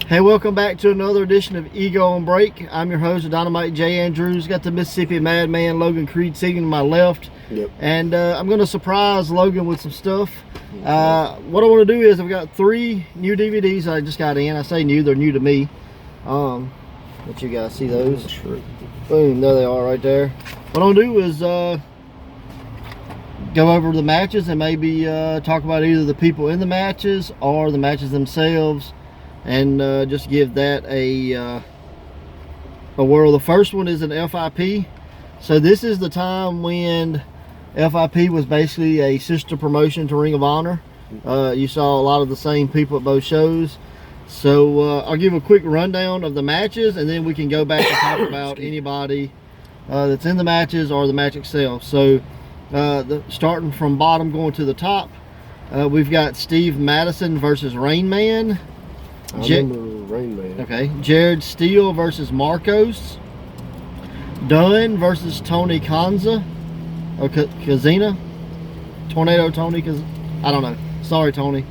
Hey, welcome back to another edition of Ego on Break. I'm your host, Dynamite J. Andrews. Got the Mississippi Madman, Logan Creed, sitting to my left. Yep. And I'm going to surprise Logan with some stuff. What I want to do is I've got 3 new DVDs I just got in. I say new, they're new to me. Let you guys see those. Sure. Boom, there they are right there. What I'm going to do is go over the matches and maybe talk about either the people in the matches or the matches themselves. And just give that a whirl. The first one is an FIP. So this is the time when FIP was basically a sister promotion to Ring of Honor. You saw a lot of the same people at both shows. So I'll give a quick rundown of the matches, and then we can go back and talk about anybody that's in the matches or the match itself. So starting from bottom going to the top, we've got Steve Madison versus Rain Man. I remember Rain Man. Okay, Jared Steele versus Marcos. Dunn versus Tony Kanza. Or Kazina. Tornado Tony, I don't know. Sorry, Tony.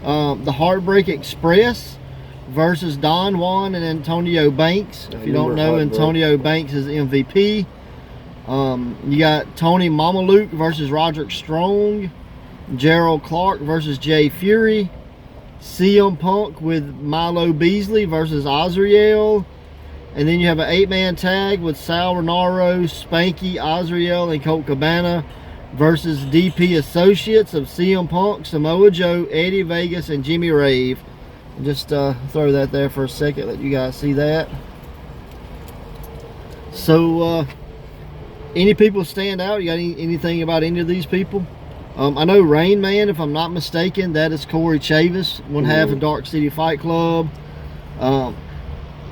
The Heartbreak Express versus Don Juan and Antonio Banks. If you don't know, Antonio Banks is MVP. You got Tony Mamaluke versus Roderick Strong. Gerald Clark versus Jay Fury. C.M Punk with Milo Beasley versus Azriel. And then you have an 8-man tag with Sal Renaro, Spanky, Azriel, and Colt Cabana versus DP Associates of CM Punk, Samoa Joe, Eddie Vegas, and Jimmy Rave. Just throw that there for a second, let you guys see that. So, any people stand out? You got anything about any of these people? I know Rain Man, if I'm not mistaken, that is Corey Chavis, one half of Dark City Fight Club. A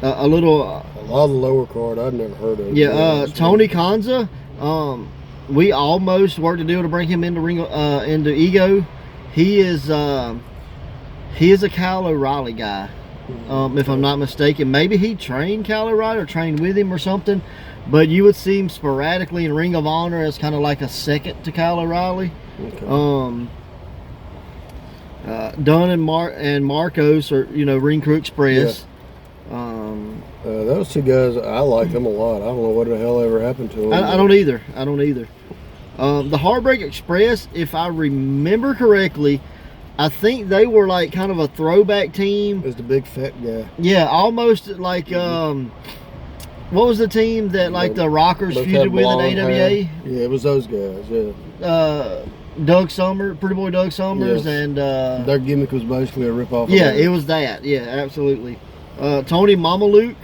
lot of the lower card I'd never heard of. Yeah, Tony Kanza. We almost worked a deal to bring him into Ego. He is a Kyle O'Reilly guy, if I'm not mistaken. Maybe he trained Kyle O'Reilly or trained with him or something. But you would see him sporadically in Ring of Honor as kind of like a second to Kyle O'Reilly. Okay. Dunn and Marcos are, Ring Crew Express. Yeah. Those 2 guys, I like them a lot. I don't know what the hell ever happened to them. I don't either. The Heartbreak Express, if I remember correctly, I think they were like kind of a throwback team. It was the big fat guy. Yeah, almost like what was the team that like the Rockers feuded with in AWA? Hair. Yeah, it was those guys. Yeah. Doug Summers, Pretty Boy Doug Summers, yes. And their gimmick was basically a ripoff. Yeah, it was that. Yeah, absolutely. Tony Mamaluke.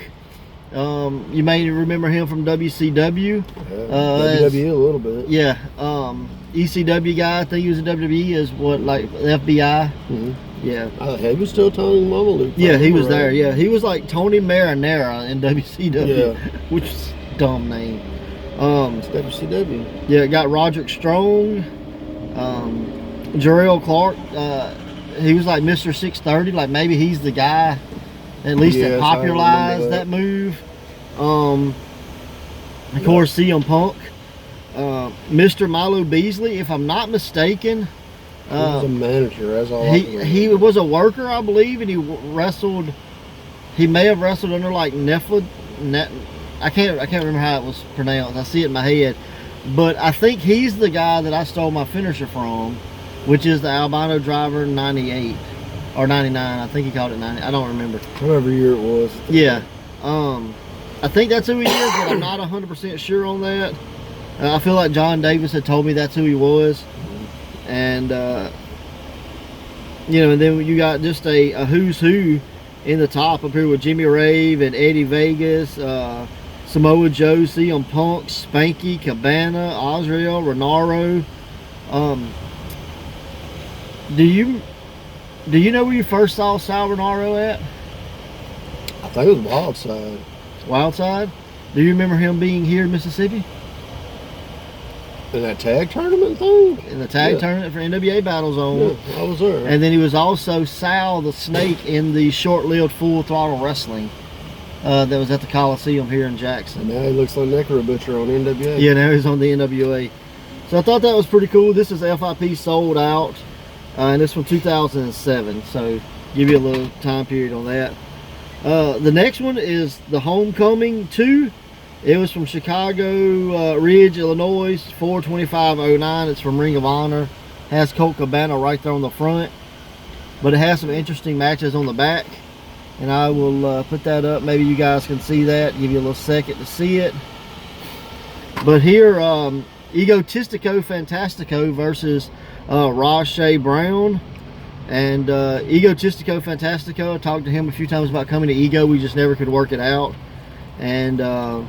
You may remember him from WCW. WWE a little bit. Yeah. ECW guy. I think he was in WWE as what, like FBI. Mm-hmm. Yeah. He was still Tony Mamaluke. Yeah, he was there. Yeah, he was like Tony Marinara in WCW, which is a dumb name. It's WCW. Yeah, got Roderick Strong, Jarrell Clark. He was like Mr. 630. Like maybe he's the guy, at least that popularized that move. Of course, CM Punk, Mr. Milo Beasley. If I'm not mistaken, he was a manager. That's all. He was a worker, I believe, and he wrestled. He may have wrestled under like Nephilim. I can't remember how it was pronounced. I see it in my head, but I think he's the guy that I stole my finisher from, which is the Albino Driver 98 or 99. I think he called it 90. I don't remember. Whatever year it was. Yeah. I think that's who he is, but I'm not 100% sure on that. I feel like John Davis had told me that's who he was. And, and then you got just a who's who in the top up here with Jimmy Rave and Eddie Vegas, Samoa Joe, CM Punk, Spanky, Cabana, Azriel, Renaro. Do you know where you first saw Sal Renaro at? I think it was Wildside. Wildside? Do you remember him being here in Mississippi? In that tag tournament thing? In the tag tournament for NWA Battle Zone. Yeah, I was there. And then he was also Sal the Snake in the short-lived Full Throttle Wrestling that was at the Coliseum here in Jackson. And now he looks like Necro Butcher on NWA. Yeah, now he's on the NWA. So I thought that was pretty cool. This is FIP Sold Out. And it's from 2007. So give you a little time period on that. The next one is the Homecoming 2. It was from Chicago Ridge, Illinois, 4/25/09. It's from Ring of Honor. Has Colt Cabana right there on the front. But it has some interesting matches on the back. And I will put that up. Maybe you guys can see that. Give you a little second to see it. But here, Egotistico Fantastico versus Rajshay Brown. And Egotistico Fantastico, I talked to him a few times about coming to Ego. We just never could work it out. And I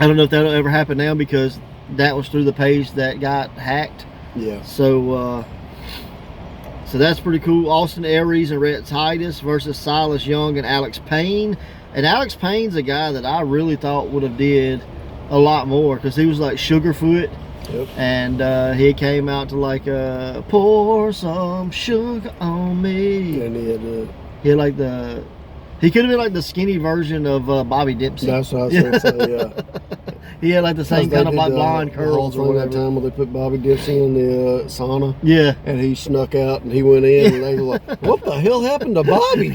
don't know if that'll ever happen now because that was through the page that got hacked. Yeah. So that's pretty cool. Austin Aries and Rhett Titus versus Silas Young and Alex Payne. And Alex Payne's a guy that I really thought would have did a lot more because he was like Sugarfoot. Yep. And he came out to like pour some sugar on me. And he had like he could have been like the skinny version of Bobby Dempsey. that's what I was going to say, yeah. He had like the same kind of like blonde curls or That whatever. time when they put Bobby Dempsey in the sauna. Yeah. And he snuck out and he went in and they were like, what the hell happened to Bobby?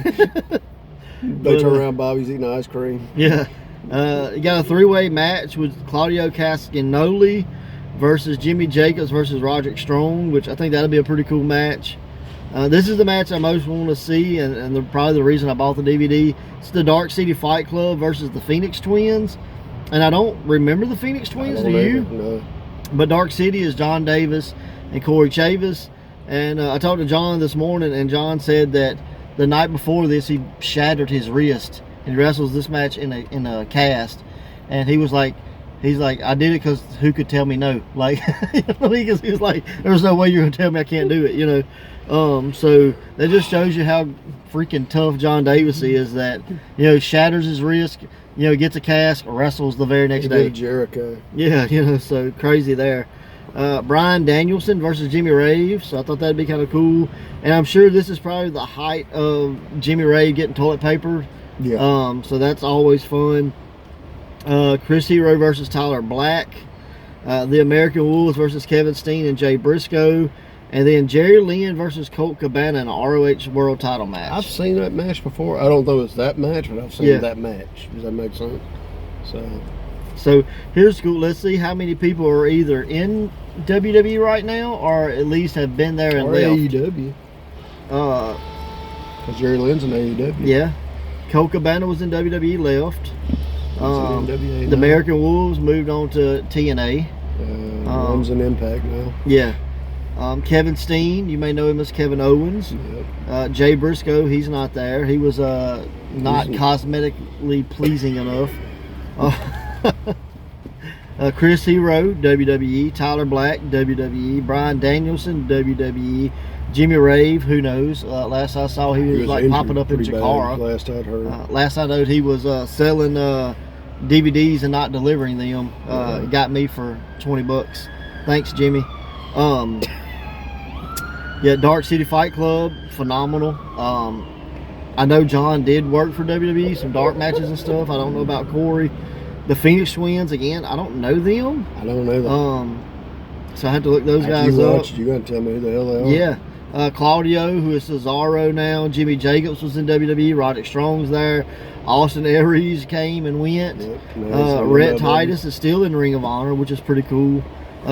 They turn around, Bobby's eating ice cream. Yeah. You got a three-way match with Claudio Castagnoli versus Jimmy Jacobs versus Roderick Strong, which I think that'll be a pretty cool match. This is the match I most want to see, and probably the reason I bought the DVD. It's the Dark City Fight Club versus the Phoenix Twins. And I don't remember the Phoenix Twins, do you? No. But Dark City is John Davis and Corey Chavis. And I talked to John this morning, and John said that the night before this, he shattered his wrist. He wrestles this match in a cast. And he was like, I did it because who could tell me no? Like, he was like, there's no way you're going to tell me I can't do it, you know. So that just shows you how freaking tough John Davis is, that, you know, shatters his wrist, you know, gets a cast, wrestles the very next day. Generico. Yeah, you know, so crazy there. Brian Danielson versus Jimmy Rave, so I thought that'd be kind of cool. And I'm sure this is probably the height of Jimmy Rave getting toilet paper. Yeah. So that's always fun. Chris Hero versus Tyler Black. The American Wolves versus Kevin Steen and Jay Briscoe. And then Jerry Lynn versus Colt Cabana in an ROH World Title match. I've seen that match before. I don't know if it's that match, but I've seen that match. Does that make sense? So here's cool. Let's see how many people are either in WWE right now or at least have been there and left. AEW. Because Jerry Lynn's in AEW. Yeah. Colt Cabana was in WWE, left. NWA the American Wolves moved on to TNA. One's in Impact now. Yeah. Kevin Steen, you may know him as Kevin Owens. Yep. Jay Briscoe, he's not there. He was not cosmetically pleasing enough. Chris Hero, WWE. Tyler Black, WWE. Brian Danielson, WWE. Jimmy Rave, who knows? Last I saw, he was like popping up in Chikara. Last I'd heard. Last I know, he was selling DVDs and not delivering them. Got me for $20. Thanks, Jimmy. Yeah, Dark City Fight Club, phenomenal. I know John did work for WWE, some dark matches and stuff. I don't know about Corey. The Phoenix Twins, again, I don't know them. I don't know them. So I had to look those guys you up. watched, you got to tell me who the hell they are. Yeah. Claudio, who is Cesaro now. Jimmy Jacobs was in WWE. Roderick Strong's there. Austin Aries came and went. Yep. Rhett Titus is still in Ring of Honor, which is pretty cool.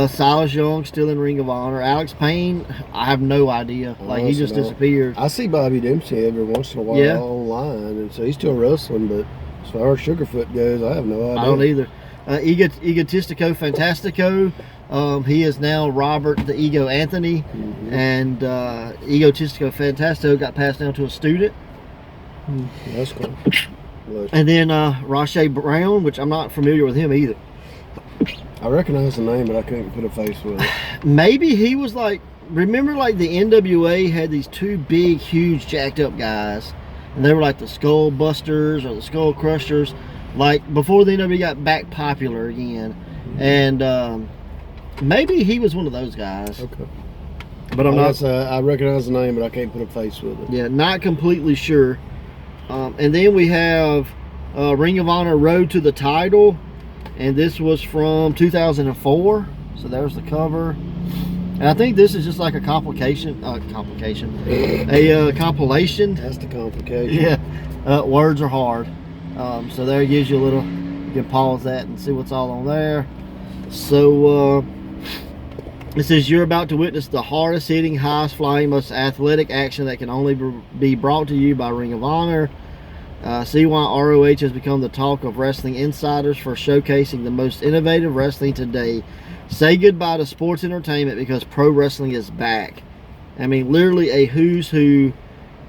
Silas Young still in Ring of Honor. Alex Payne, I have no idea. Like, he just disappeared. I see Bobby Dempsey every once in a while online, and so he's still wrestling, but as far as Sugarfoot goes, I have no idea. I don't either. Egotistico Fantastico, he is now Robert the Ego Anthony, and Egotistico Fantastico got passed down to a student. That's cool. And then Rajshay Brown, which I'm not familiar with him either. I recognize the name, but I couldn't put a face with it. Maybe he was like, remember like the NWA had these two big, huge, jacked up guys, and they were like the Skull Busters or the Skull Crushers, like before the NWA got back popular again. And maybe he was one of those guys. Okay. But I'm not. I recognize the name, but I can't put a face with it. Yeah, not completely sure. And then we have Ring of Honor Road to the Title. And this was from 2004. So there's the cover. And I think this is just like a compilation. That's the complication. Yeah, words are hard. So there it gives you a little. You can pause that and see what's all on there. So it says you're about to witness the hardest hitting, highest flying, most athletic action that can only be brought to you by Ring of Honor. See why ROH has become the talk of wrestling insiders for showcasing the most innovative wrestling today. Say goodbye to sports entertainment because pro wrestling is back. I mean, literally a who's who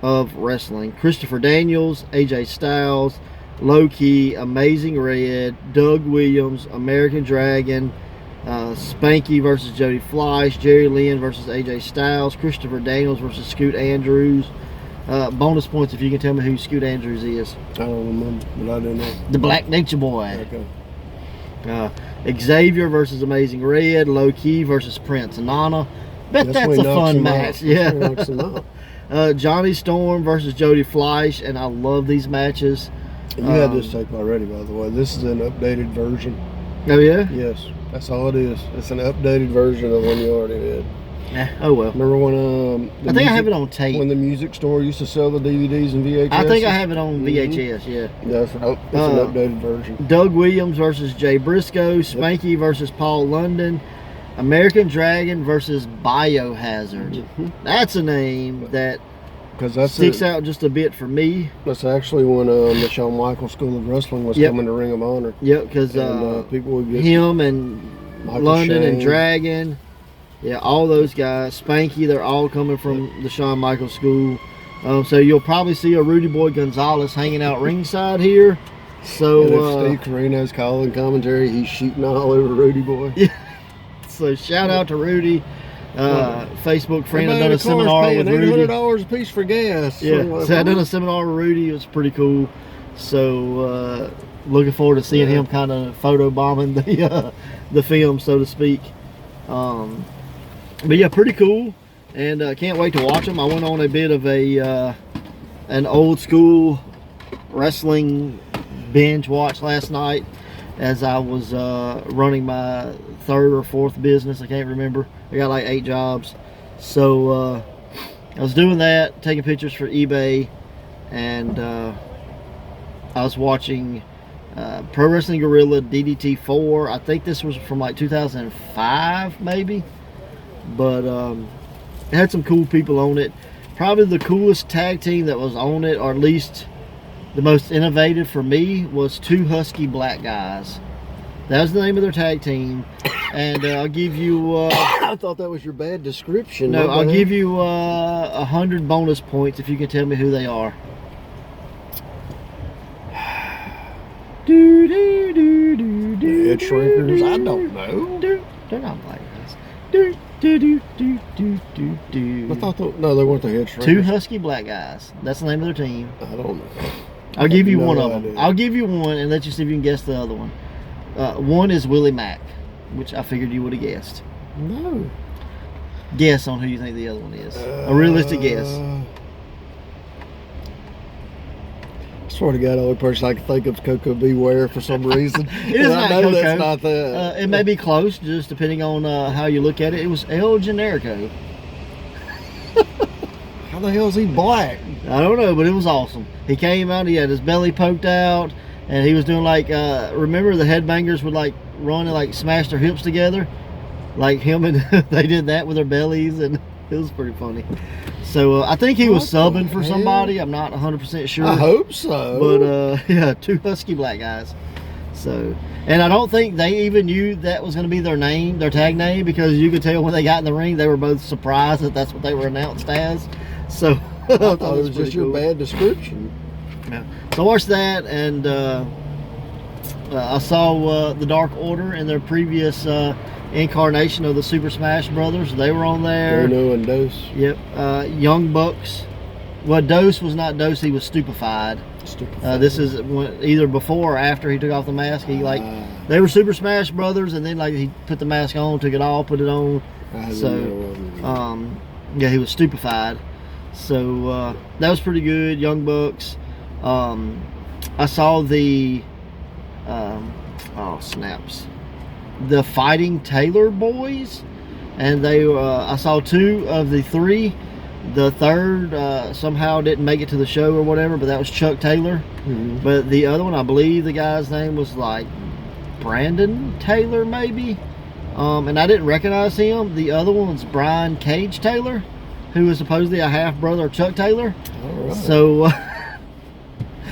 of wrestling. Christopher Daniels, AJ Styles, Low Key, Amazing Red, Doug Williams, American Dragon, Spanky versus Jody Fleisch, Jerry Lynn versus AJ Styles, Christopher Daniels versus Scoot Andrews. Bonus points if you can tell me who Scoot Andrews is. I don't remember, but I do know. The Black Nature Boy. Okay. Xavier versus Amazing Red, Low Key versus Prince and Nana. Bet that's a fun match. Yeah. Johnny Storm versus Jody Fleisch, and I love these matches. You had this tape already, by the way. This is an updated version. Oh yeah? Yes, that's all it is. It's an updated version of one you already had. Oh well. Remember when I think I have it on tape. When the music store used to sell the DVDs and VHS? I think I have it on VHS, yeah. Yeah, it's an updated version. Doug Williams versus Jay Briscoe, Spanky versus Paul London, American Dragon versus Biohazard. That's a name that sticks out just a bit for me. That's actually when the Shawn Michaels School of Wrestling was coming to Ring of Honor. Yep, because people would get him and Michael London Shane. and Dragon. Yeah, all those guys. Spanky, they're all coming from the Shawn Michaels School. So you'll probably see a Rudy Boy Gonzalez hanging out ringside here. So and if Steve Corino's calling commentary, he's shooting all over Rudy Boy. Yeah. So shout out to Rudy. Facebook friend. I've done a seminar with Rudy. $800 a piece for gas. Yeah, so I done a seminar with Rudy. It was pretty cool. So looking forward to seeing him kind of photo bombing the film, so to speak. But yeah, pretty cool, and can't wait to watch them. I went on a bit of an old school wrestling binge watch last night as I was running my third or fourth business. I can't remember. I got like 8 jobs, so I was doing that, taking pictures for eBay, and I was watching Pro Wrestling Guerrilla DDT 4. I think this was from like 2005 maybe. But it had some cool people on it. Probably the coolest tag team that was on it, or at least the most innovative for me, was 2 husky black guys. That was the name of their tag team. And I'll give you... I thought that was your bad description. No, I'll give you 100 bonus points if you can tell me who they are. Head Shrinkers? I don't know. They're not black guys. I thought no, they weren't the Head Shrinkers. 2 husky black guys. That's the name of their team. I don't know. I'll give you one of them. I'll give you one and let you see if you can guess the other one. One is Willie Mack, which I figured you would have guessed. No. Guess on who you think the other one is. A realistic guess. I swear to God, the only person I can think of is Coco Beware for some reason. It is not Coco. That's not that. It may be close, just depending on how you look at it. It was El Generico. How the hell is he black? I don't know, but it was awesome. He came out, he had his belly poked out, and he was doing like, remember the headbangers would like run and like smash their hips together? Like him and they did that with their bellies, and it was pretty funny. So I think he was subbing for somebody. I'm not 100% sure. I hope so. But yeah, 2 husky black guys. So, and I don't think they even knew that was going to be their name, their tag name, because you could tell when they got in the ring, they were both surprised that that's what they were announced as. So I thought it was just your bad description. Yeah. So I watched that, and I saw the Dark Order in their previous incarnation of the Super Smash Brothers. They were on there. Bruno and Dose. Yep. Young Bucks. Well, Dose was not Dose. He was stupefied. This is either before or after he took off the mask. He they were Super Smash Brothers, and then like he put the mask on, took it off, put it on. So yeah, he was stupefied. So that was pretty good. Young Bucks. I saw the oh snaps, the Fighting Taylor Boys, and they I saw 2 of the 3. The third somehow didn't make it to the show or whatever, but that was Chuck Taylor. But the other one, I believe the guy's name was like Brandon Taylor, maybe. And I didn't recognize him. The other one was Brian Cage Taylor, who is supposedly a half brother of Chuck Taylor. All right. So,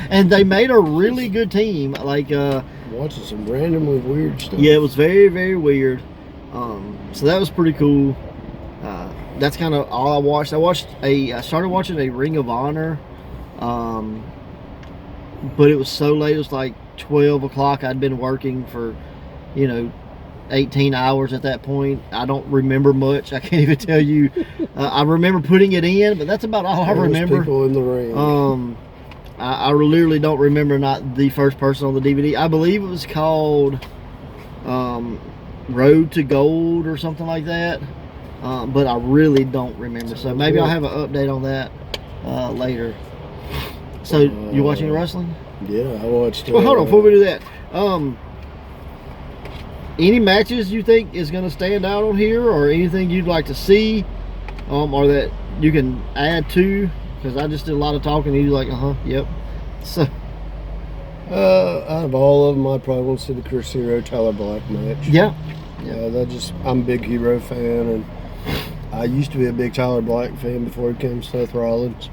and they made a really good team. Like, watching some randomly weird stuff. yeah, it was very, very weird. So that was pretty cool. That's kind of all I watched. I started watching a Ring of Honor, but it was so late. It was like 12 o'clock. I'd been working for, 18 hours at that point. I don't remember much. I can't even tell you. I remember putting it in, but that's about all I remember. People in the ring. I literally don't remember not the first person on the DVD. I believe it was called Road to Gold or something like that. But I really don't remember. So maybe I'll have an update on that later. So you watching wrestling? Yeah, I watched. Well, hold on before we do that. Any matches you think is going to stand out on here, or anything you'd like to see, or that you can add to? Because I just did a lot of talking, and you're like, yep. So, out of all of them, I'd probably want to see the Chris Hero Tyler Black match. Yeah. I'm a big Hero fan, and I used to be a big Tyler Black fan before he came to Seth Rollins.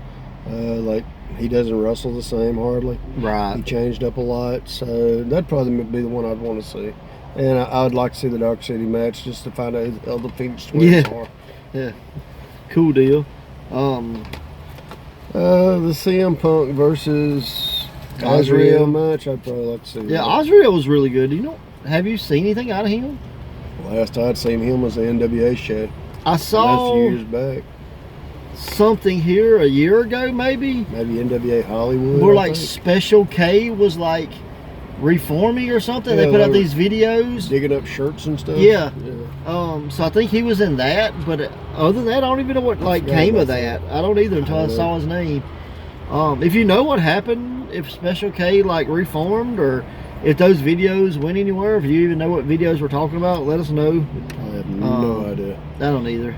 He doesn't wrestle the same hardly. Right. He changed up a lot, so that'd probably be the one I'd want to see. And I would like to see the Dark City match just to find out who the Phoenix Twins are. Yeah. Cool deal. The CM Punk versus Azrael match, I'd probably like to see. Yeah, Azrael was really good. Have you seen anything out of him? Last I'd seen him was the NWA show. I saw a few years back. Something here a year ago, maybe. Maybe NWA Hollywood. Where like Special K was like reforming or something. Yeah, they put out these videos, digging up shirts and stuff. Yeah. So I think he was in that, but other than that, I don't even know what came of that. I don't either until I saw his name. If you know what happened, if Special K reformed, or if those videos went anywhere, if you even know what videos we're talking about, let us know. I have no idea. I don't either,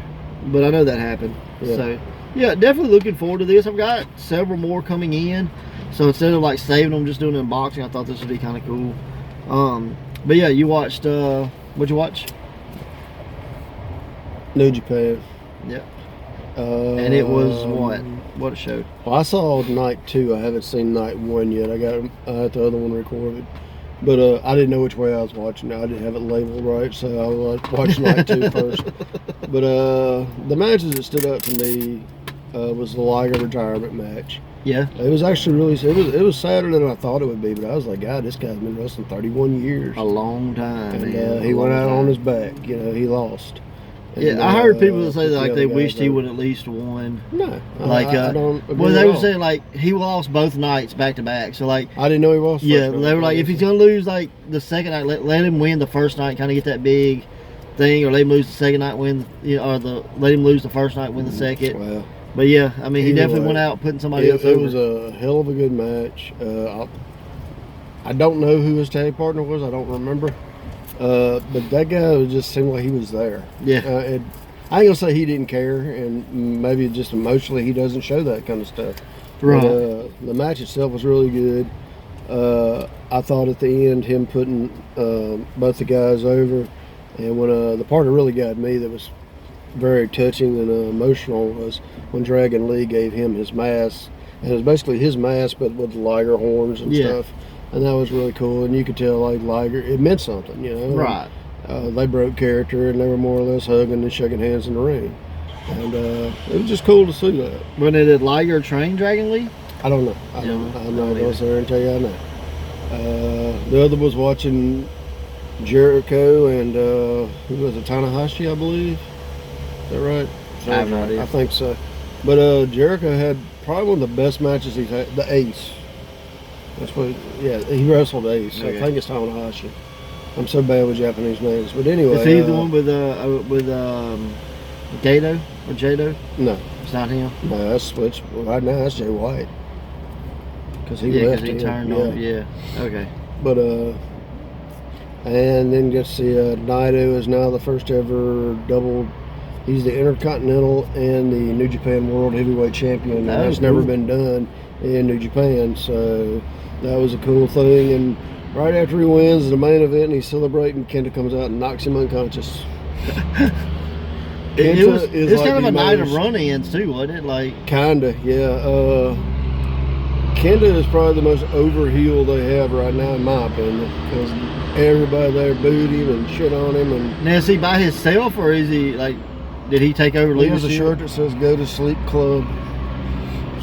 but I know that happened. Yeah. So yeah, definitely looking forward to this. I've got several more coming in, so instead of saving them, just doing an unboxing, I thought this would be kind of cool. But yeah, you watched what'd you watch? New Japan. Yeah. And it was what a show. Well, I saw night 2. I haven't seen night 1 yet. I got the other one recorded, but I didn't know which way I was watching. I didn't have it labeled right, so I watched night 2 first. But the matches that stood out to me was the Liger retirement match. Yeah. It was actually it was sadder than I thought it would be, but I was like, God, this guy's been wrestling 31 years. A long time. And he went out on his back. He lost. And, I heard people say that they wished he would at least won. No, I don't agree well, they at were all. saying he lost both nights back to back. So I didn't know he lost. Yeah, they were like, if he's gonna lose the second night, let him win the first night, kind of get that big thing, or let him lose the second night, win, let him lose the first night, win the second. Well, but yeah, I mean, he definitely went out putting somebody else over. It was a hell of a good match. I don't know who his tag partner was. I don't remember. But that guy just seemed like he was there. Yeah. I ain't gonna say he didn't care, and maybe just emotionally he doesn't show that kind of stuff. Right. But, the match itself was really good. I thought at the end him putting both the guys over, and when the part that really got me that was very touching and emotional was when Dragon Lee gave him his mask, and it was basically his mask but with the Liger horns and stuff. And that was really cool, and you could tell Liger, it meant something, Right. They broke character, and they were more or less hugging and shaking hands in the ring, and it was just cool to see that. When did Liger train Dragon Lee? I don't know. I'm not going to sit there and tell you I know. The other was watching Jericho and who was it, Tanahashi, I believe. Is that right? I have no idea. I think so. But Jericho had probably one of the best matches he's had. The Ace. That's what. Yeah, he wrestled Ace. Okay. I think it's Tanahashi. I'm so bad with Japanese names, but anyway. Is he the one with Gato or Jado? No, It's not him. no, that's Switch. Well, right now that's Jay White. Because he Yeah, left. because he him. turned on. Yeah. Okay. But and then get to see Naito is now the first ever double He's the Intercontinental and the New Japan World Heavyweight Champion. And that's never been done in New Japan. So that was a cool thing. And right after he wins the main event and he's celebrating, Kenta comes out and knocks him unconscious. It was kind of a night of run-ins too, wasn't it? Like kinda, yeah. Kenta is probably the most over heel they have right now, in my opinion, because everybody there booed him and shit on him. And now, is he by himself, or is he like? Did he take over leadership? He has a shirt that says "Go to Sleep Club."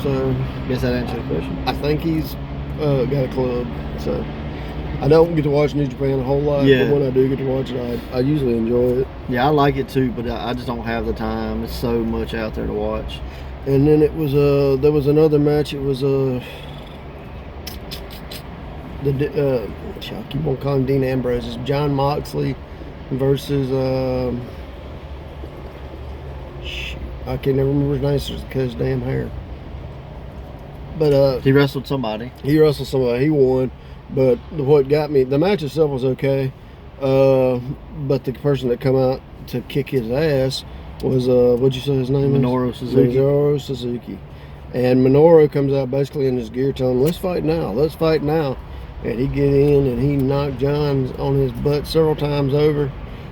So, I guess that answers the question. I think he's got a club. So, I don't get to watch New Japan a whole lot, but when I do get to watch it, I usually enjoy it. Yeah, I like it too, but I just don't have the time. It's so much out there to watch. And then it was there was another match. It was I keep on calling Dean Ambrose. It's John Moxley versus I can't never remember his name because his damn hair. But he wrestled somebody. He wrestled somebody. He won. But what got me, the match itself was okay. But the person that come out to kick his ass was what'd you say his name Minoru is? Suzuki. Minoru Suzuki. And Minoru comes out basically in his gear telling him, let's fight now. Let's fight now. And he get in and he knocked John on his butt several times over.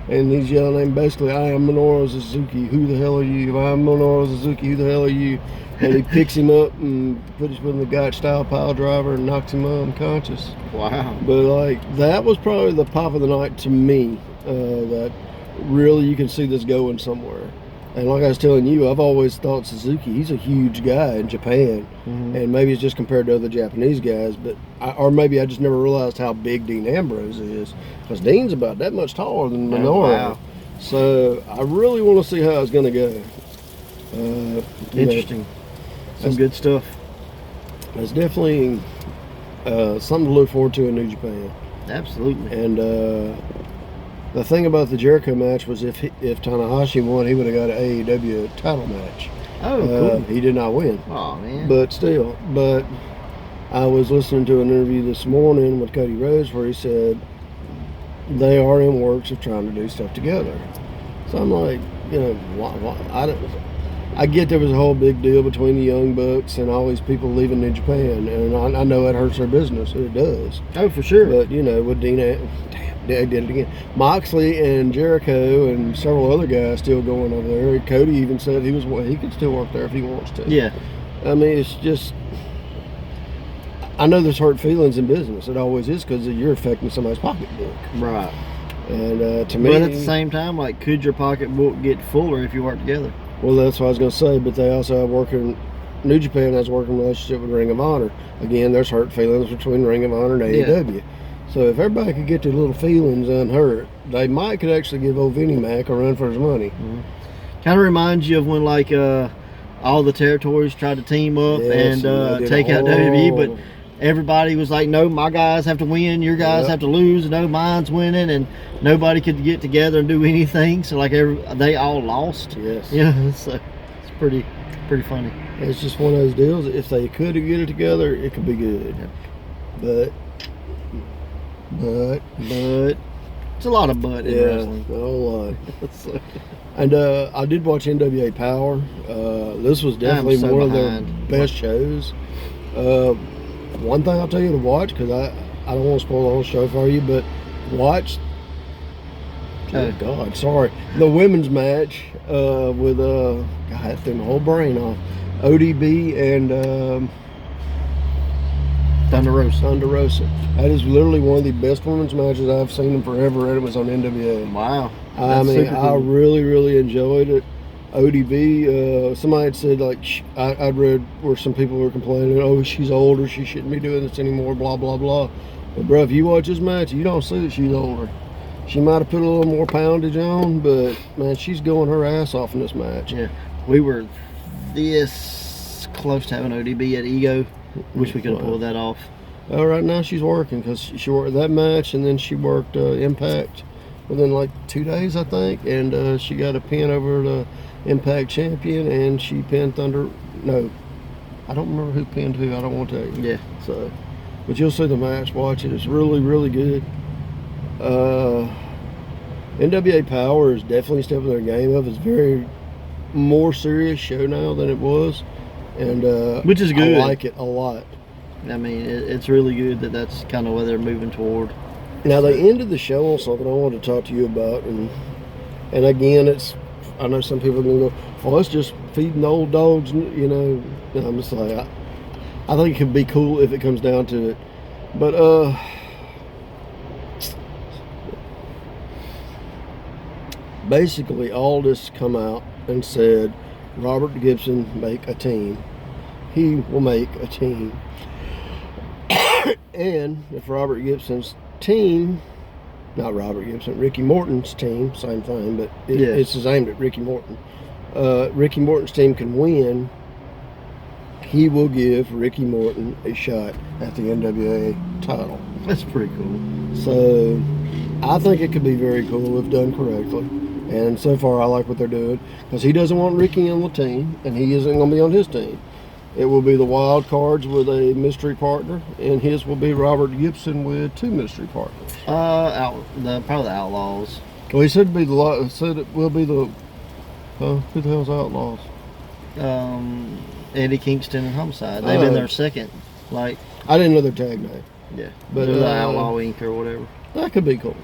And he's yelling at him basically, I am Minoru Suzuki, who the hell are you? I am Minoru Suzuki, who the hell are you? And he picks him up and puts him in the Gotch style pile driver and knocks him unconscious. Wow. But like, that was probably the pop of the night to me. That really you can see this going somewhere. And like I was telling you, I've always thought Suzuki, he's a huge guy in Japan. Mm-hmm. And maybe it's just compared to other Japanese guys, but or maybe I just never realized how big Dean Ambrose is. Because Dean's about that much taller than Minoru. Oh, wow. So I really want to see how it's going to go. Interesting. Some good stuff. It's definitely something to look forward to in New Japan. Absolutely. And the thing about the Generico match was if Tanahashi won, he would have got an AEW title match. Oh, cool. He did not win. Oh, man. But still. But I was listening to an interview this morning with Cody Rhodes where he said they are in works of trying to do stuff together. So I'm like, I get there was a whole big deal between the Young Bucks and all these people leaving New Japan, and I know that hurts their business. It does. Oh, for sure. But, with they did it again. Moxley and Generico and several other guys still going over there. Cody even said he could still work there if he wants to. Yeah. I mean, it's just, I know there's hurt feelings in business. It always is because you're affecting somebody's pocketbook. Right. And to me, but at the same time, like, could your pocketbook get fuller if you work together? Well, that's what I was going to say. But they also have New Japan has a working relationship with Ring of Honor. Again, there's hurt feelings between Ring of Honor and AEW. Yeah. So if everybody could get their little feelings unhurt, they could actually give old Willie Mack a run for his money. Mm-hmm. Kind of reminds you of when all the territories tried to team up and take out WWE, but everybody was like, no, my guys have to win, your guys have to lose, no, mine's winning, and nobody could get together and do anything. So they all lost. Yes. So it's pretty funny. It's just one of those deals. If they could get it together, it could be good. Yeah. But it's a lot of but in wrestling. A whole lot. And I did watch NWA Power. This was definitely one of their best shows. One thing I'll tell you to watch, because I don't want to spoil the whole show for you, but watch. Oh God, sorry. The women's match with God, that threw my whole brain off. ODB and Thunder Rosa. That is literally one of the best women's matches I've seen in forever, and it was on NWA. Wow. I mean, I really, really enjoyed it. ODB, somebody had said, I'd read where some people were complaining, oh, she's older, she shouldn't be doing this anymore, blah, blah, blah. But, bro, if you watch this match, you don't see that she's older. She might have put a little more poundage on, but, man, she's going her ass off in this match. Yeah. We were this close to having ODB at Ego. Wish we could have pulled that off. Right now she's working because she worked that match and then she worked Impact within 2 days, I think. And she got a pin over the Impact champion and she pinned Thunder. No, I don't remember who pinned who. I don't want to tell you. Yeah. So, but you'll see the match. Watch it. It's really, really good. NWA Power is definitely stepping their game up. It's very more serious show now than it was, and which is good. I like it a lot. I mean, it's really good that that's kind of where they're moving toward. Now they ended the show on something I wanted to talk to you about, and again, I know some people are gonna go, "Oh, it's just feeding old dogs," you know. And I'm just like, I think it could be cool if it comes down to it, but basically, Aldis come out and said, Robert Gibson make a team. He will make a team. And if Robert Gibson's team, not Robert Gibson, Ricky Morton's team, same thing, but it's aimed at Ricky Morton. Ricky Morton's team can win. He will give Ricky Morton a shot at the NWA title. That's pretty cool. So I think it could be very cool if done correctly. And so far, I like what they're doing, because he doesn't want Ricky on the team, and he isn't going to be on his team. It will be the Wild Cards with a mystery partner, and his will be Robert Gibson with 2 mystery partners. Probably the Outlaws. Well, he said it will be the who the hell's Outlaws? Eddie Kingston and Homicide. They've been their second. Like, I didn't know their tag name. Yeah, but the Outlaw Inc. or whatever. That could be cool.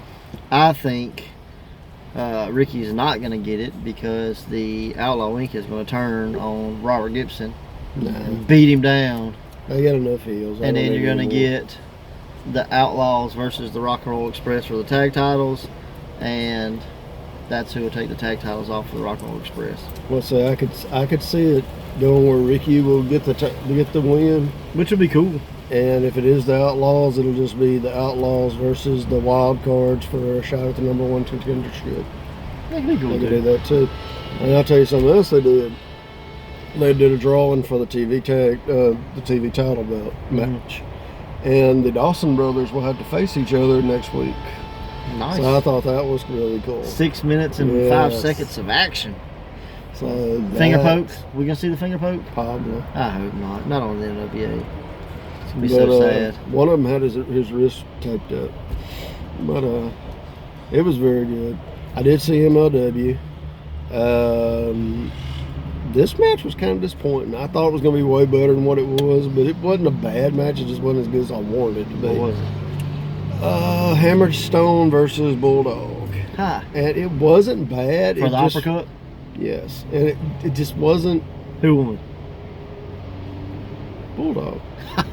I think Ricky's not going to get it because the Outlaw Inc. is going to turn on Robert Gibson and beat him down. They got enough heels. And then you're going to get the Outlaws versus the Rock and Roll Express for the tag titles, and that's who will take the tag titles off for the Rock and Roll Express. Well, so I could see it going where Ricky will get the win, which would be cool. And if it is the Outlaws, it'll just be the Outlaws versus the Wild Cards for a shot at the #1 contendership. That could be cool. They could do that too. And I'll tell you something else they did. They did a drawing for the TV title belt match, and the Dawson brothers will have to face each other next week. Nice. So I thought that was really cool. 6 minutes and 5 seconds of action. So finger pokes. We gonna see the finger poke? Probably. I hope not. Not on the NWA. It's gonna be so sad. One of them had his wrist taped up, but it was very good. I did see MLW. This match was kind of disappointing. I thought it was going to be way better than what it was, but it wasn't a bad match. It just wasn't as good as I wanted it to be. What was it? Hammered Stone versus Bulldog. Huh. And it wasn't bad. For the uppercut? Yes. And it just wasn't. Who won? Bulldog.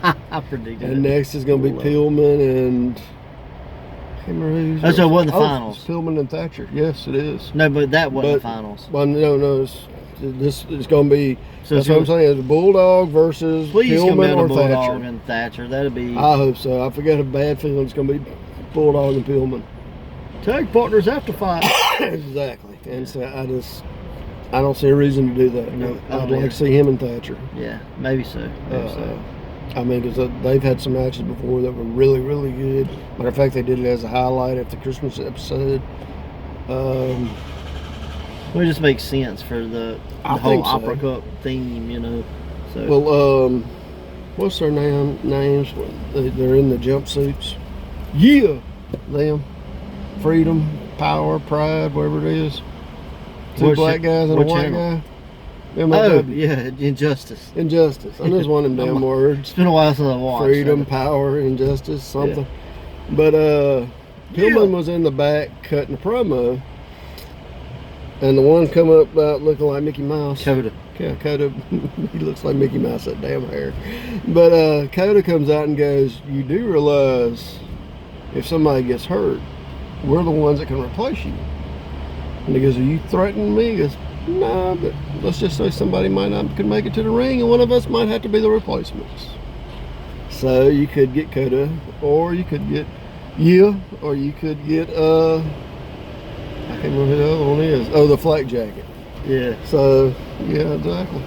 I predicted and next is going to be Pillman and... Oh, so it wasn't the finals. Pillman and Thatcher. Yes, it is. No, but that wasn't the finals. Well, no. This is going to be. So that's what I'm saying. It's Bulldog versus Pillman or Bulldog Thatcher. And Thatcher. That'd be. I hope so. I forget a bad feeling it's going to be Bulldog and Pillman. Tag partners have to fight. Exactly. And so I don't see a reason to do that. No, I'd like to see him and Thatcher. Yeah, maybe so. I mean, because they've had some matches before that were really, really good. Matter of fact, they did it as a highlight at the Christmas episode. Well, it just makes sense for the whole Opera Cup theme, you know. So. Well, what's their names? They're in the jumpsuits. Yeah, them. Freedom, Power, Pride, whatever it is. Two black guys and a white guy. Oh, yeah, Injustice. I know it's one of them damn words. It's been a while since I watched. Freedom, Power, Injustice, something. Yeah. But Pillman was in the back cutting a promo. And the one come up looking like Mickey Mouse. Coda. Yeah, Coda. He looks like Mickey Mouse, that damn hair. But Coda comes out and goes, you do realize if somebody gets hurt, we're the ones that can replace you. And he goes, are you threatening me? He goes, no, but let's just say somebody might not could make it to the ring and one of us might have to be the replacements. So you could get Coda, or you could get or you could get I can't remember who the other one is. Oh, the Flak Jacket. Yeah. So yeah, exactly.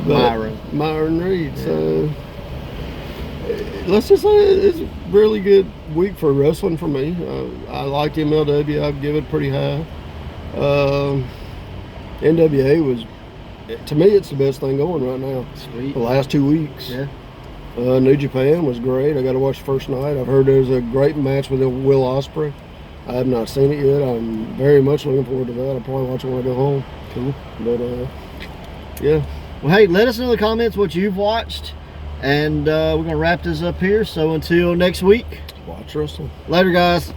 But Myron Reed. Yeah. So let's just say it's a really good week for wrestling for me. I liked MLW. I'd give it pretty high. NWA was, to me, it's the best thing going right now. Sweet. The last 2 weeks. Yeah. New Japan was great. I got to watch the first night. I've heard there's a great match with Will Ospreay. I have not seen it yet. I'm very much looking forward to that. I'll probably watch it when I go home. Cool. But Yeah. Well, hey, let us know in the comments what you've watched, and we're gonna wrap this up here. So until next week, Watch wrestling. later, guys.